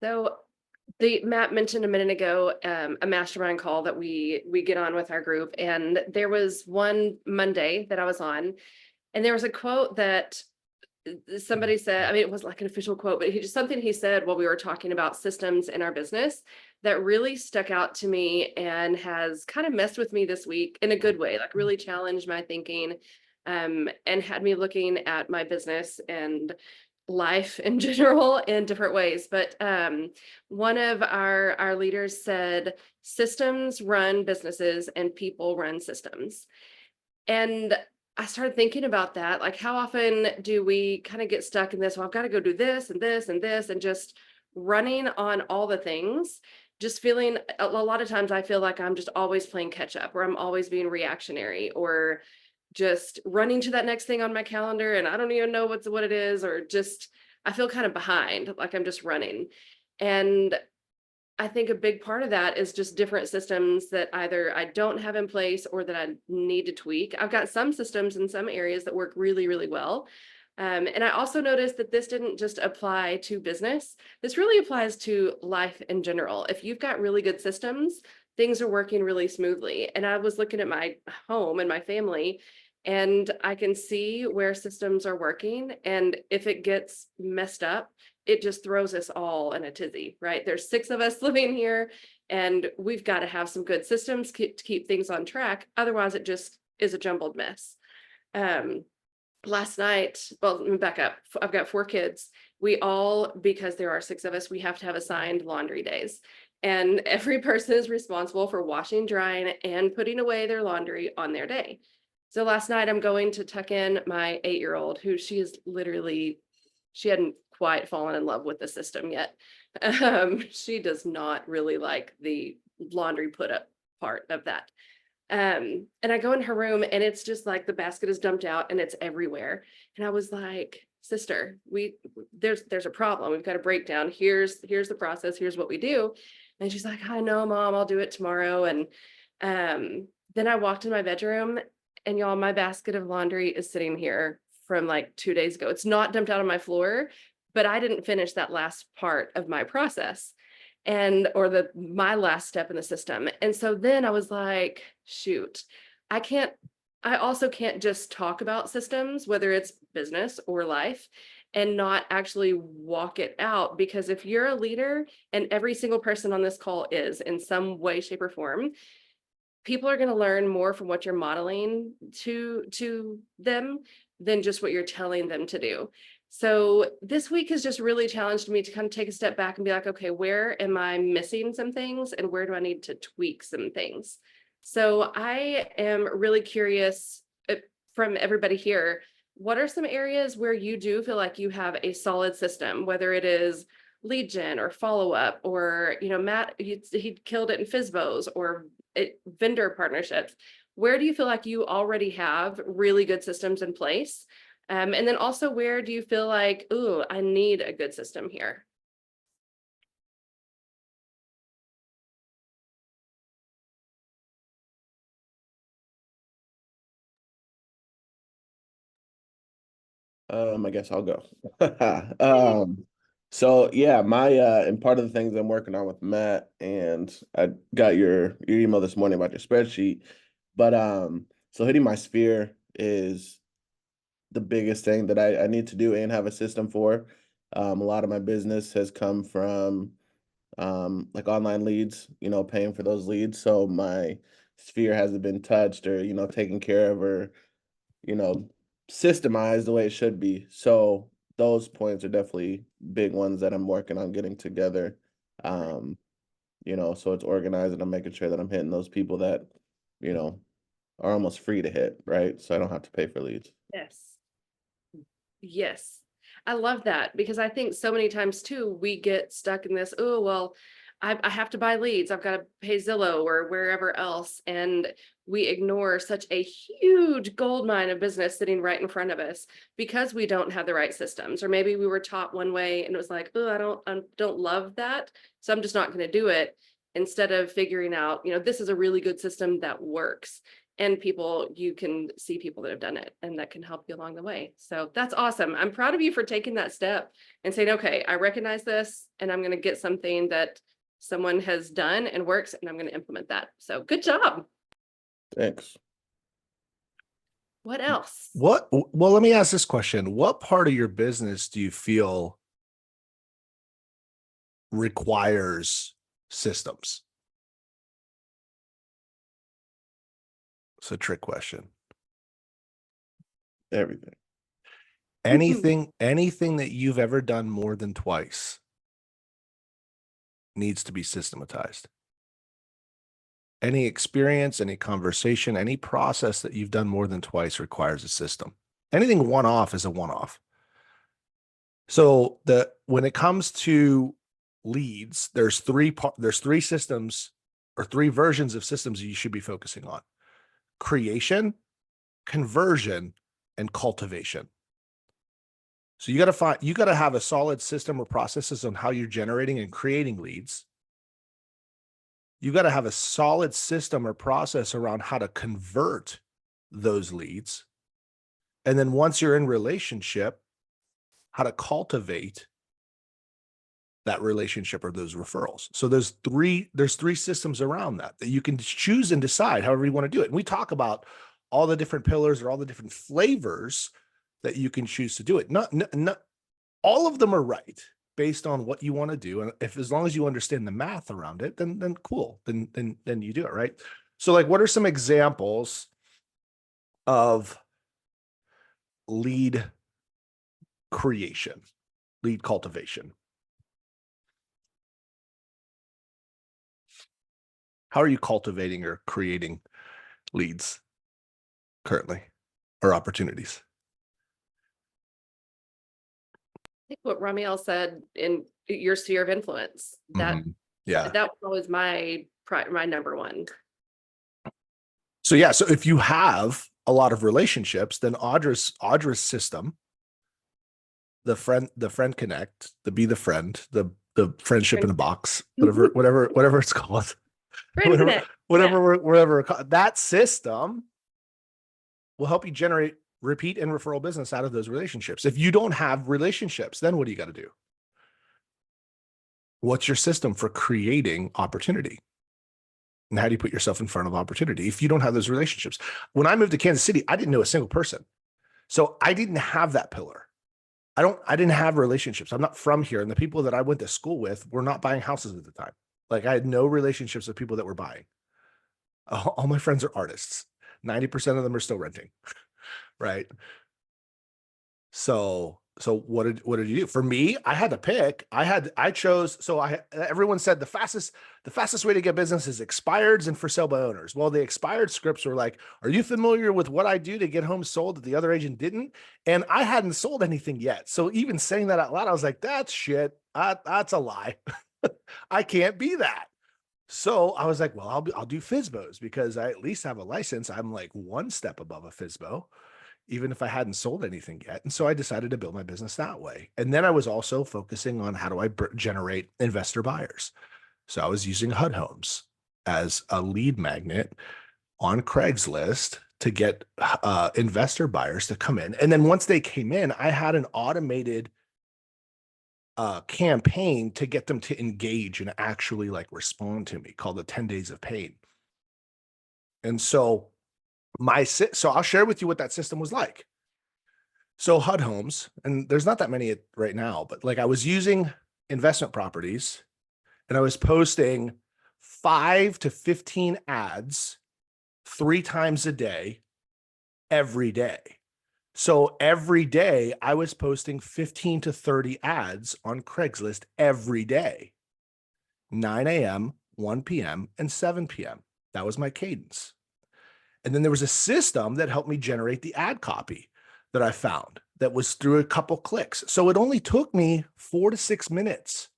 So the Matt mentioned a minute ago, a mastermind call that we get on with our group, and there was one Monday that I was on, and there was a quote that somebody said. I mean, it was like an official quote, but he just something he said while we were talking about systems in our business that really stuck out to me and has kind of messed with me this week in a good way, like really challenged my thinking, and had me looking at my business and life in general in different ways. But one of our leaders said, systems run businesses and people run systems. And I started thinking about that. Like, how often do we kind of get stuck in this? Well, I've got to go do this and this and this, and just running on all the things, just feeling a lot of times I feel like I'm just always playing catch up, or I'm always being reactionary, or just running to that next thing on my calendar and I don't even know what it is, or just I feel kind of behind, like I'm just running. And I think a big part of that is just different systems that either I don't have in place or that I need to tweak. I've got some systems in some areas that work really, really well. And I also noticed that this didn't just apply to business. This really applies to life in general. If you've got really good systems, things are working really smoothly. And I was looking at my home and my family, and I can see where systems are working. And if it gets messed up, it just throws us all in a tizzy, right? There's 6 of us living here, and we've got to have some good systems to keep things on track. Otherwise, it just is a jumbled mess. Um, Last night, well, let me back up. I've got 4 kids. We all, because there are 6 of us, we have to have assigned laundry days. And every person is responsible for washing, drying, and putting away their laundry on their day. So last night, I'm going to tuck in my 8-year-old, who she hadn't quite fallen in love with the system yet. She does not really like the laundry put up part of that. And I go in her room, and it's just like the basket is dumped out and it's everywhere. And I was like, sister, there's a problem. We've got a breakdown. Here's the process. Here's what we do. And she's like, I know, mom, I'll do it tomorrow. And then I walked in my bedroom, and y'all, my basket of laundry is sitting here from like 2 days ago. It's not dumped out on my floor, but I didn't finish that last part of my process, and or my last step in the system. And so then I was like, shoot, I can't I also can't just talk about systems, whether it's business or life, and not actually walk it out. Because if you're a leader, and every single person on this call is in some way, shape, or form, people are going to learn more from what you're modeling to them than just what you're telling them to do. So this week has just really challenged me to kind of take a step back and be like, okay, where am I missing some things, and where do I need to tweak some things? So I am really curious, from everybody here, what are some areas where you do feel like you have a solid system, whether it is lead gen or follow up, or, Matt, he killed it in FISBOs, or vendor partnerships. Where do you feel like you already have really good systems in place? And then also, where do you feel like, ooh, I need a good system here? I guess I'll go. Um, so yeah, my and part of the things I'm working on with Matt, and I got your email this morning about your spreadsheet, but so hitting my sphere is the biggest thing that I need to do and have a system for. A lot of my business has come from like online leads, paying for those leads. So my sphere hasn't been touched or, taken care of, or you know, systemized the way it should be. So those points are definitely big ones that I'm working on getting together. Um, so it's organized, and I'm making sure that I'm hitting those people that, you know, are almost free to hit, right? So I don't have to pay for leads. Yes. Yes. I love that, because I think so many times too, we get stuck in this, oh, well, I have to buy leads. I've got to pay Zillow or wherever else. And we ignore such a huge gold mine of business sitting right in front of us because we don't have the right systems. Or maybe we were taught one way and it was like, oh, I don't love that, so I'm just not going to do it. Instead of figuring out, this is a really good system that works. and you can see people that have done it and that can help you along the way. So that's awesome. I'm proud of you for taking that step and saying, okay, I recognize this and I'm going to get something that someone has done and works, and I'm going to implement that. So good job. Thanks. What else? Well, let me ask this question. What part of your business do you feel requires systems? It's a trick question. Everything. Anything that you've ever done more than twice needs to be systematized. Any experience, any conversation, any process that you've done more than twice requires a system. Anything one-off is a one-off. So when it comes to leads, there's three systems or three versions of systems you should be focusing on: creation, conversion, and cultivation. So you got to have a solid system or processes on how you're generating and creating leads. You got to have a solid system or process around how to convert those leads. And then once you're in relationship, how to cultivate that relationship or those referrals. So there's three systems around that you can choose and decide however you want to do it. And we talk about all the different pillars or all the different flavors that you can choose to do it. Not all of them are right based on what you want to do. And as long as you understand the math around it, then cool. Then you do it, right? So like, what are some examples of lead creation, lead cultivation? How are you cultivating or creating leads currently or opportunities? I think what Ramiel said, in your sphere of influence, that Yeah. that was always my number one. So yeah, so if you have a lot of relationships, then Audra's system, the friend connect, the be the friend, the friendship in a box, whatever it's called, whatever that system will help you generate repeat and referral business out of those relationships. If you don't have relationships, then what do you got to do? What's your system for creating opportunity? And how do you put yourself in front of opportunity if you don't have those relationships? When I moved to Kansas City, I didn't know a single person. So I didn't have that pillar. I didn't have relationships. I'm not from here. And the people that I went to school with were not buying houses at the time. Like, I had no relationships with people that were buying. All my friends are artists. 90% of them are still renting. Right. So what did you do? For me, I had to pick. Everyone said the fastest way to get business is expireds and for sale by owners. Well, the expired scripts were like, are you familiar with what I do to get homes sold that the other agent didn't? And I hadn't sold anything yet. So even saying that out loud, I was like, that's shit. That's a lie. I can't be that. So I was like, well, I'll do FSBOs because I at least have a license. I'm like one step above a FSBO, even if I hadn't sold anything yet. And so I decided to build my business that way. And then I was also focusing on how do I generate investor buyers. So I was using HUD Homes as a lead magnet on Craigslist to get investor buyers to come in. And then once they came in, I had an automated campaign to get them to engage and actually like respond to me, called the 10 Days of Pain. And so I'll share with you what that system was like. So HUD Homes, and there's not that many right now, but like I was using investment properties and I was posting 5 to 15 ads 3 times a day, every day. So every day I was posting 15 to 30 ads on Craigslist every day, 9 a.m., 1 p.m., and 7 p.m. That was my cadence. And then there was a system that helped me generate the ad copy that I found that was through a couple clicks. So it only took me 4 to 6 minutes,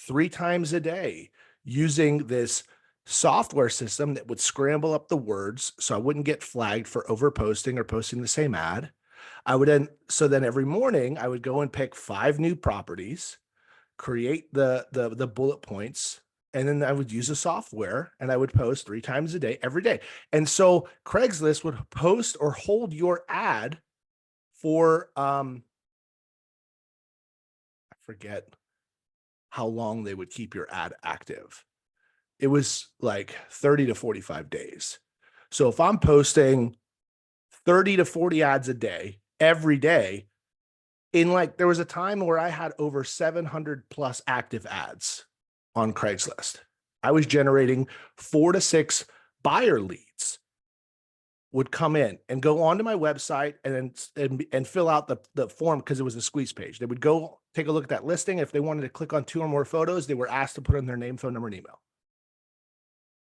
3 times a day, using this software system that would scramble up the words so I wouldn't get flagged for overposting or posting the same ad. So then every morning I would go and pick 5 new properties, create the bullet points And then I would use the software and I would post 3 times a day, every day. And so Craigslist would post or hold your ad for, I forget how long they would keep your ad active. It was like 30 to 45 days. So if I'm posting 30 to 40 ads a day, every day, there was a time where I had over 700 plus active ads on Craigslist. I was generating 4 to 6 buyer leads would come in and go onto my website and fill out the form, because it was a squeeze page. They would go take a look at that listing. If they wanted to click on 2 or more photos, they were asked to put in their name, phone number, and email.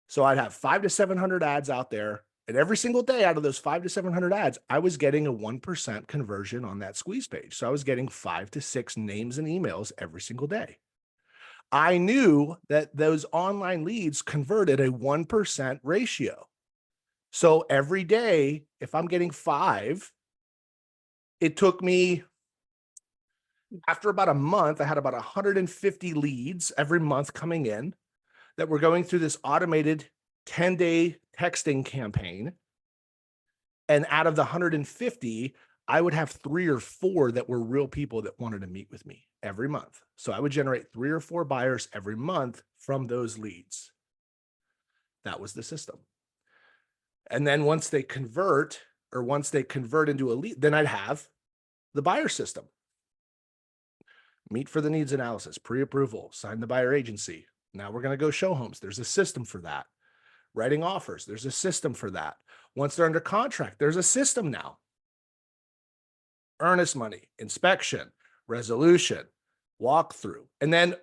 So I'd have 500 to 700 ads out there. And every single day out of those 500 to 700 ads, I was getting a 1% conversion on that squeeze page. So I was getting 5 to 6 names and emails every single day. I knew that those online leads converted a 1% ratio. So every day, if I'm getting 5, it took me, after about a month, I had about 150 leads every month coming in that were going through this automated 10-day texting campaign. And out of the 150, I would have 3 or 4 that were real people that wanted to meet with me every month. So I would generate 3 or 4 buyers every month from those leads. That was the system. And then once they convert into a lead, then I'd have the buyer system. Meet for the needs analysis, pre-approval, sign the buyer agency. Now we're going to go show homes. There's a system for that. Writing offers, there's a system for that. Once they're under contract, there's a system now. Earnest money, inspection, resolution, walkthrough. And then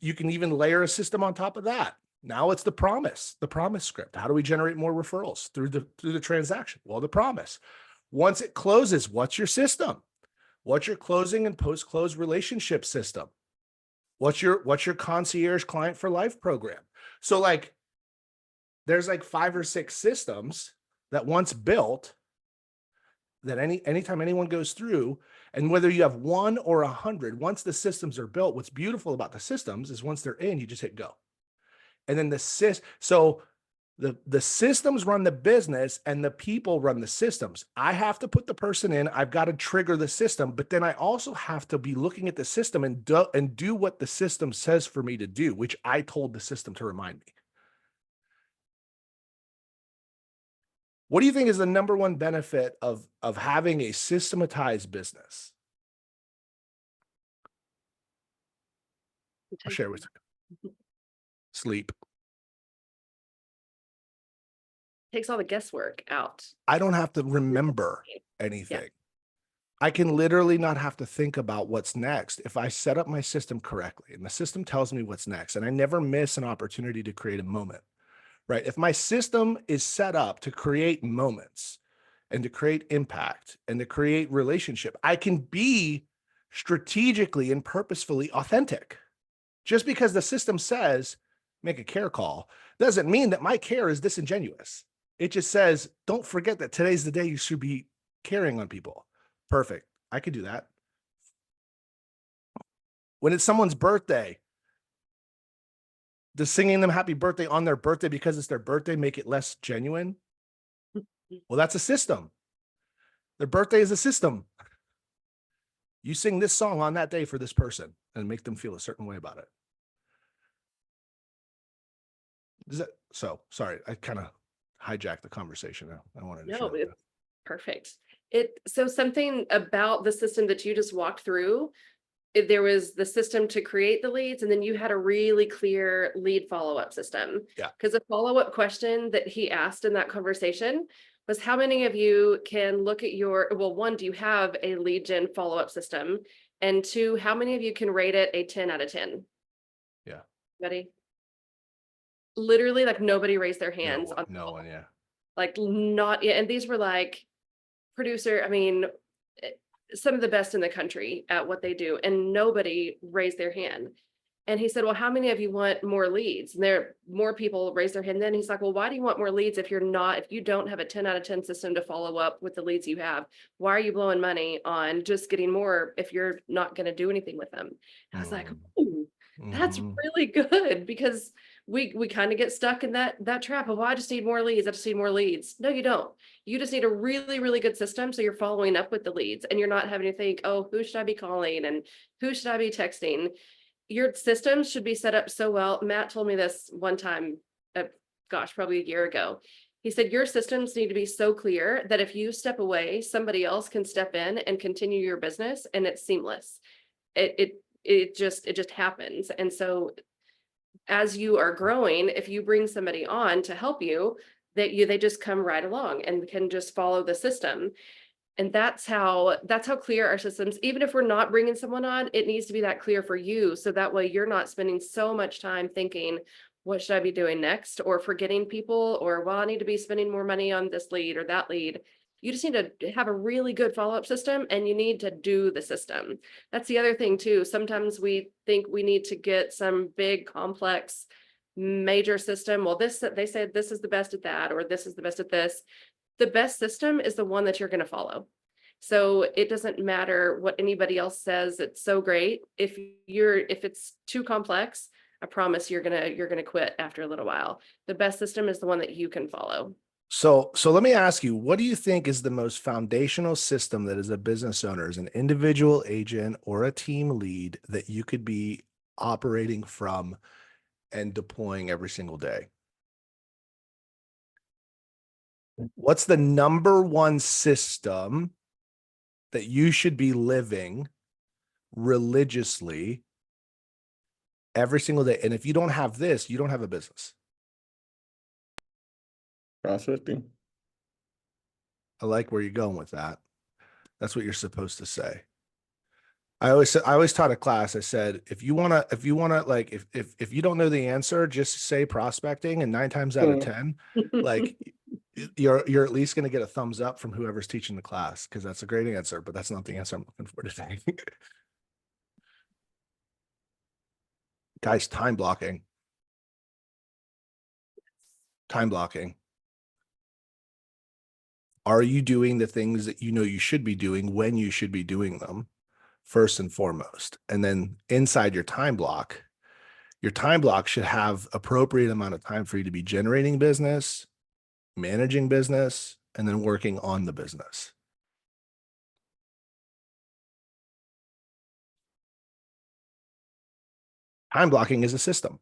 you can even layer a system on top of that. Now it's the promise script. How do we generate more referrals through the transaction? Well, the promise. Once it closes, what's your system? What's your closing and post-close relationship system? What's your concierge client for life program? So there's 5 or 6 systems that once built, that anytime anyone goes through, and whether you have 1 or 100, once the systems are built, what's beautiful about the systems is once they're in, you just hit go. And then the systems run the business and the people run the systems. I have to put the person in, I've got to trigger the system, but then I also have to be looking at the system and do what the system says for me to do, which I told the system to remind me. What do you think is the number one benefit of having a systematized business? I'll share with you. Sleep. Takes all the guesswork out. I don't have to remember anything. Yeah. I can literally not have to think about what's next if I set up my system correctly, and the system tells me what's next, and I never miss an opportunity to create a moment, right? If my system is set up to create moments and to create impact and to create relationship, I can be strategically and purposefully authentic. Just because the system says, make a care call, doesn't mean that my care is disingenuous. It just says, don't forget that today's the day you should be caring on people. Perfect. I could do that. When it's someone's birthday, does singing them happy birthday on their birthday because it's their birthday make it less genuine? Well, that's a system. Their birthday is a system. You sing this song on that day for this person and make them feel a certain way about it. So sorry, I kind of hijacked the conversation. I wanted to No, it's perfect. So something about the system that you just walked through, there was the system to create the leads, and then you had a really clear lead follow-up system. Yeah. Because a follow-up question that he asked in that conversation was, how many of you can look at one, do you have a lead gen follow-up system? And 2, how many of you can rate it a 10 out of 10? Yeah. Ready? Literally, nobody raised their hands. No one, yeah. Not yet. And these were producer, some of the best in the country at what they do, and nobody raised their hand. And he said, well, how many of you want more leads? And more people raised their hand. Then he's like, well, why do you want more leads if you don't have a 10 out of 10 system to follow up with the leads you have? Why are you blowing money on just getting more if you're not going to do anything with them? I was like, ooh. That's Mhm. really good because we kind of get stuck in that trap of, well, I just need more leads. I just need more leads. No, you don't. You just need a really, really good system. So you're following up with the leads and you're not having to think, oh, who should I be calling and who should I be texting? Your systems should be set up so well. Matt told me this one time, gosh, probably a year ago. He said, your systems need to be so clear that if you step away, somebody else can step in and continue your business and it's seamless. It just happens. And so as you are growing, if you bring somebody on to help you, they just come right along and can just follow the system. And that's how clear our systems, even if we're not bringing someone on, it needs to be that clear for you. So that way you're not spending so much time thinking, what should I be doing next? Or forgetting people, or, well, I need to be spending more money on this lead or that lead. You just need to have a really good follow-up system and you need to do the system. That's the other thing too. Sometimes we think we need to get some big, complex, major system. Well, they said this is the best at that, or this is the best at this. The best system is the one that you're going to follow. So it doesn't matter what anybody else says. It's so great. If it's too complex, I promise you're gonna quit after a little while. The best system is the one that you can follow. So let me ask you, what do you think is the most foundational system that as a business owner, as an individual agent or a team lead that you could be operating from and deploying every single day? What's the number one system that you should be living religiously every single day? And if you don't have this, you don't have a business. Prospecting. I like where you're going with that. That's what you're supposed to say. I always taught a class. I said, if you wanna, like, if you don't know the answer, just say prospecting, and 9 times out of 10, like, you're at least gonna get a thumbs up from whoever's teaching the class, because that's a great answer, but that's not the answer I'm looking for today. Guys, time blocking. Time blocking. Are you doing the things that you know you should be doing when you should be doing them, first and foremost? And then inside your time block should have appropriate amount of time for you to be generating business, managing business, and then working on the business. Time blocking is a system.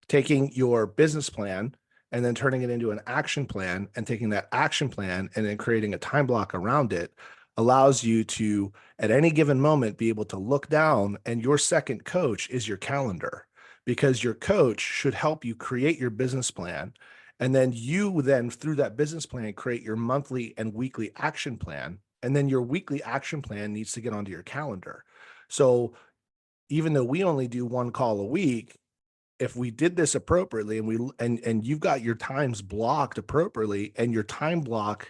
Taking your business plan and then turning it into an action plan, and taking that action plan and then creating a time block around it allows you to, at any given moment, be able to look down, and your second coach is your calendar, because your coach should help you create your business plan. And then you then, through that business plan, create your monthly and weekly action plan. And then your weekly action plan needs to get onto your calendar. So even though we only do 1 call a week, if we did this appropriately, and you've got your times blocked appropriately, and your time block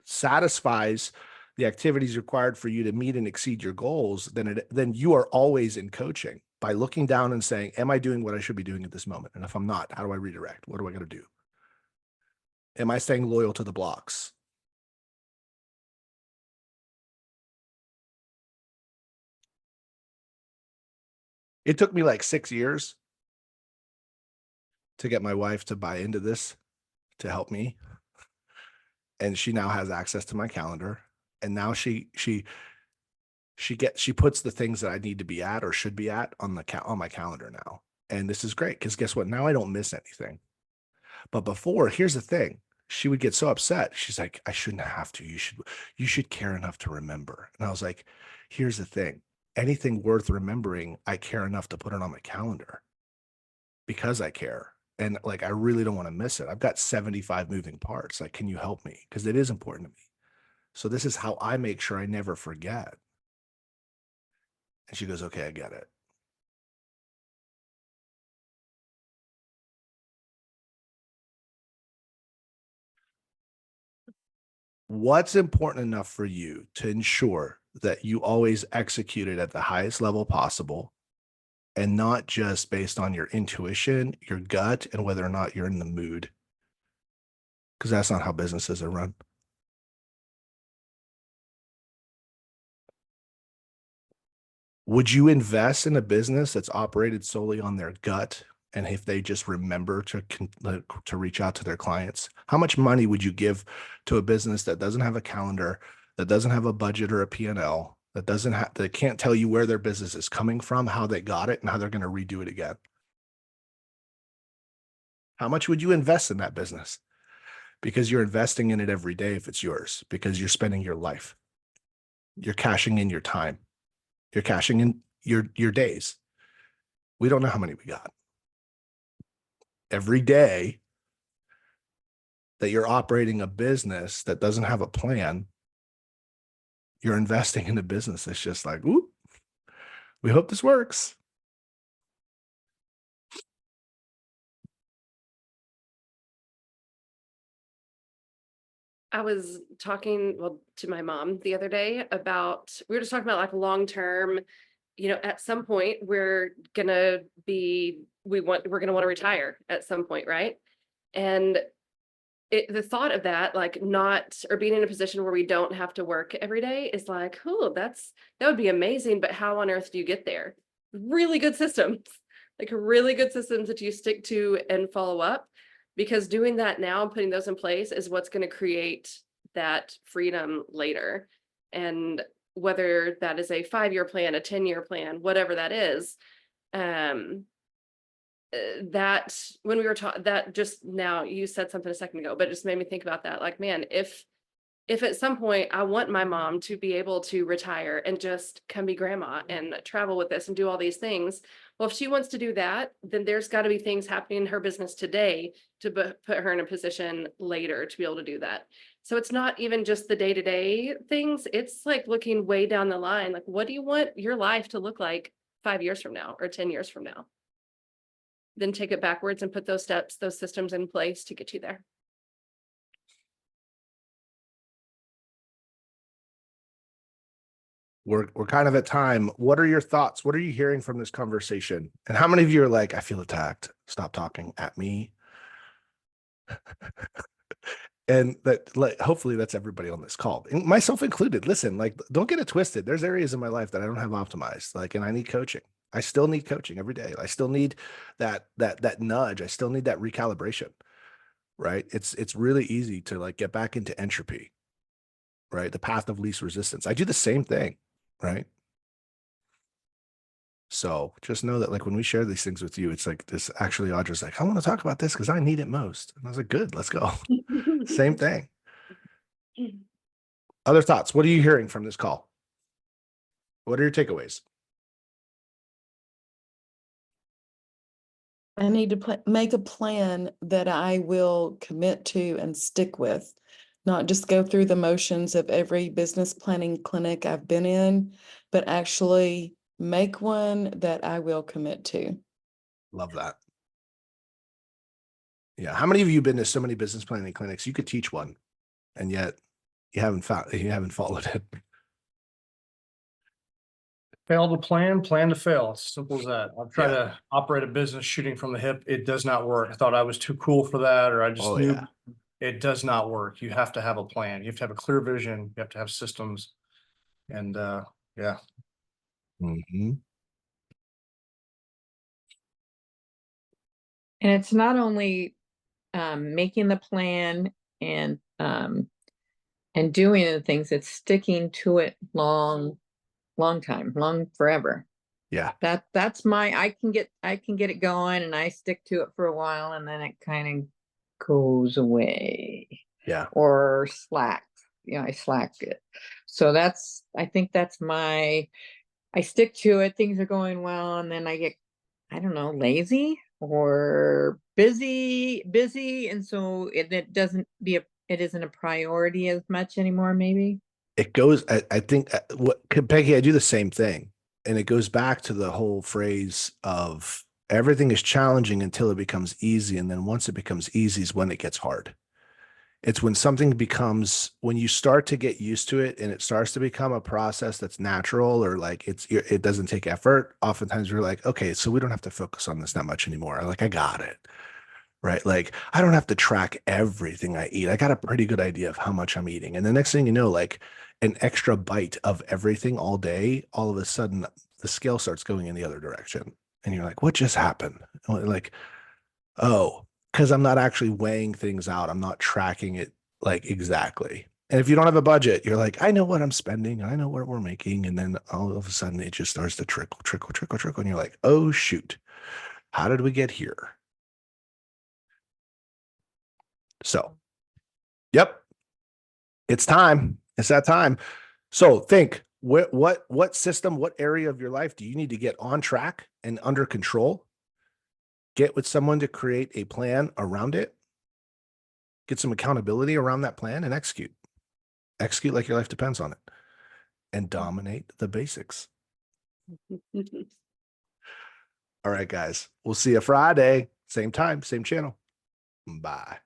satisfies the activities required for you to meet and exceed your goals, then you are always in coaching by looking down and saying, am I doing what I should be doing at this moment? And if I'm not, how do I redirect? What do I got to do? Am I staying loyal to the blocks? It took me like 6 years to get my wife to buy into this, to help me. And she now has access to my calendar. And now she puts the things that I need to be at or should be at on my calendar now. And this is great, because guess what? Now I don't miss anything. But before, here's the thing. She would get so upset. She's like, I shouldn't have to. You should care enough to remember. And I was like, here's the thing. Anything worth remembering, I care enough to put it on my calendar because I care. And like, I really don't want to miss it. I've got 75 moving parts. Like, can you help me? Because it is important to me. So this is how I make sure I never forget. And she goes, okay, I get it. What's important enough for you to ensure that you always execute it at the highest level possible, and not just based on your intuition, your gut, and whether or not you're in the mood? Because that's not how businesses are run. Would you invest in a business that's operated solely on their gut? And if they just remember to reach out to their clients, how much money would you give to a business that doesn't have a calendar, that doesn't have a budget or a P&L, that can't tell you where their business is coming from, how they got it, and how they're going to redo it again? How much would you invest in that business? Because you're investing in it every day if it's yours, because you're spending your life. You're cashing in your time. You're cashing in your days. We don't know how many we got. Every day that you're operating a business that doesn't have a plan, you're investing in a business that's just like, ooh, we hope this works. I was talking, to my mom the other day about, we were just talking about like long-term, at some point we're gonna want to retire at some point, right? And the thought of that, like not, or being in a position where we don't have to work every day is like, oh, that would be amazing. But how on earth do you get there? Really good systems, like really good systems that you stick to and follow up, because doing that now and putting those in place is what's going to create that freedom later. And whether that is a 5-year plan, a 10-year plan, whatever that is, that when we were talking, that just now you said something a second ago, but it just made me think about that. Like, man, if at some point I want my mom to be able to retire and just come be grandma and travel with us and do all these things, well, if she wants to do that, then there's got to be things happening in her business today to put her in a position later to be able to do that. So it's not even just the day-to-day things. It's like looking way down the line. Like, what do you want your life to look like 5 years from now or 10 years from now? Then take it backwards and put those steps, those systems in place to get you there. We're kind of at time. What are your thoughts? What are you hearing from this conversation? And how many of you are like, I feel attacked. Stop talking at me. And that, like, hopefully that's everybody on this call, myself included. Listen, like, don't get it twisted. There's areas in my life that I don't have optimized, like, and I need coaching. I still need coaching every day. I still need that nudge. I still need that recalibration, right? It's really easy to like get back into entropy, right? The path of least resistance. I do the same thing, right? So just know that, like, when we share these things with you, it's like this. Actually, Audra's like, I want to talk about this because I need it most. And I was like, good, let's go. Same thing. Other thoughts? What are you hearing from this call? What are your takeaways? I need to make a plan that I will commit to and stick with, not just go through the motions of every business planning clinic I've been in, but actually make one that I will commit to. Love that. Yeah. How many of you have been to so many business planning clinics? You could teach one, and yet you haven't followed it. Fail to plan to fail. It's simple as that. I've tried Yeah. to operate a business shooting from the hip. It does not work. I thought I was too cool for that, or I just knew it does not work. You have to have a plan. You have to have a clear vision. You have to have systems. And yeah. Mm-hmm. And it's not only making the plan and doing the things, it's sticking to it long forever. Yeah. That's I can get it going and I stick to it for a while and then it kind of goes away. Yeah. Or slacks. I slacked it. So I think that's I stick to it, things are going well, and then I get, I don't know, lazy or busy, and so it isn't a priority as much anymore, maybe. It goes, I think, Peggy, I do the same thing. And it goes back to the whole phrase of everything is challenging until it becomes easy. And then once it becomes easy is when it gets hard. It's when when you start to get used to it and it starts to become a process that's natural, or like it doesn't take effort. Oftentimes we're like, okay, so we don't have to focus on this that much anymore. Like, I got it. Right? Like, I don't have to track everything I eat. I got a pretty good idea of how much I'm eating. And the next thing you know, like, an extra bite of everything all day, all of a sudden the scale starts going in the other direction. And you're like, what just happened? Like, oh, because I'm not actually weighing things out. I'm not tracking it like exactly. And if you don't have a budget, you're like, I know what I'm spending. I know what we're making. And then all of a sudden it just starts to trickle. And you're like, oh, shoot. How did we get here? So, yep, it's time. It's that time. So think, what system, what area of your life do you need to get on track and under control? Get with someone to create a plan around it. Get some accountability around that plan and execute. Execute like your life depends on it. And dominate the basics. All right, guys. We'll see you Friday. Same time, same channel. Bye.